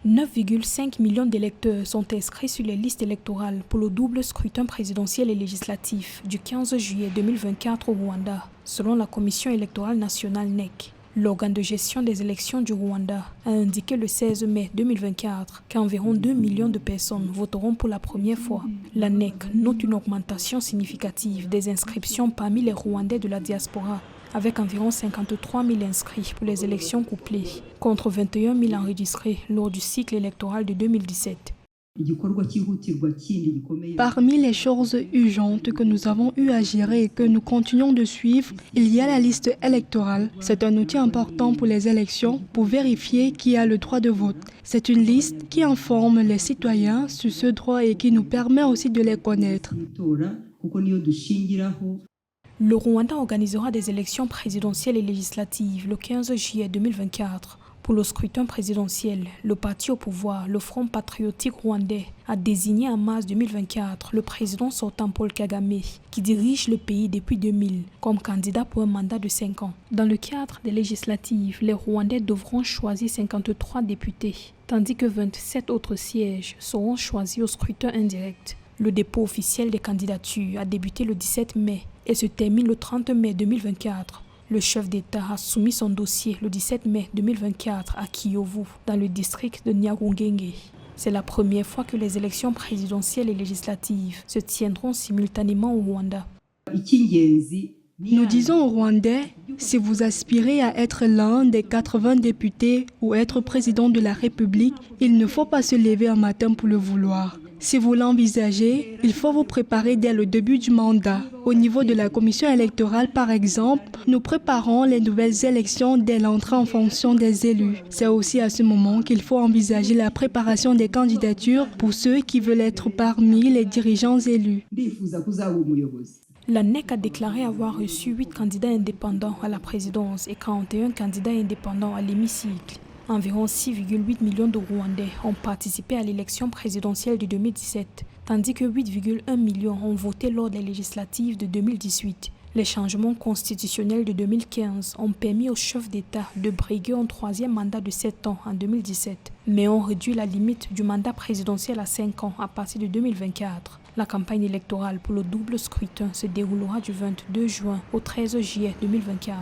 9,5 millions d'électeurs sont inscrits sur les listes électorales pour le double scrutin présidentiel et législatif du 15 juillet 2024 au Rwanda, selon la Commission électorale nationale NEC. L'organe de gestion des élections du Rwanda a indiqué le 16 mai 2024 qu'environ 2 millions de personnes voteront pour la première fois. La NEC note une augmentation significative des inscriptions parmi les Rwandais de la diaspora, avec environ 53 000 inscrits pour les élections couplées, contre 21 000 enregistrés lors du cycle électoral de 2017. Parmi les choses urgentes que nous avons eu à gérer et que nous continuons de suivre, il y a la liste électorale. C'est un outil important pour les élections pour vérifier qui a le droit de vote. C'est une liste qui informe les citoyens sur ce droit et qui nous permet aussi de les connaître. Le Rwanda organisera des élections présidentielles et législatives le 15 juillet 2024. Pour le scrutin présidentiel, le parti au pouvoir, le Front patriotique rwandais, a désigné en mars 2024 le président sortant Paul Kagame, qui dirige le pays depuis 2000, comme candidat pour un mandat de 5 ans. Dans le cadre des législatives, les Rwandais devront choisir 53 députés, tandis que 27 autres sièges seront choisis au scrutin indirect. Le dépôt officiel des candidatures a débuté le 17 mai et se termine le 30 mai 2024. Le chef d'État a soumis son dossier le 17 mai 2024 à Kiyovu, dans le district de Nyarugenge. C'est la première fois que les élections présidentielles et législatives se tiendront simultanément au Rwanda. Nous disons aux Rwandais, si vous aspirez à être l'un des 80 députés ou être président de la République, il ne faut pas se lever un matin pour le vouloir. Si vous l'envisagez, il faut vous préparer dès le début du mandat. Au niveau de la commission électorale, par exemple, nous préparons les nouvelles élections dès l'entrée en fonction des élus. C'est aussi à ce moment qu'il faut envisager la préparation des candidatures pour ceux qui veulent être parmi les dirigeants élus. La NEC a déclaré avoir reçu 8 candidats indépendants à la présidence et 41 candidats indépendants à l'hémicycle. Environ 6,8 millions de Rwandais ont participé à l'élection présidentielle de 2017, tandis que 8,1 millions ont voté lors des législatives de 2018. Les changements constitutionnels de 2015 ont permis au chef d'État de briguer un troisième mandat de 7 ans en 2017, mais ont réduit la limite du mandat présidentiel à 5 ans à partir de 2024. La campagne électorale pour le double scrutin se déroulera du 22 juin au 13 juillet 2024.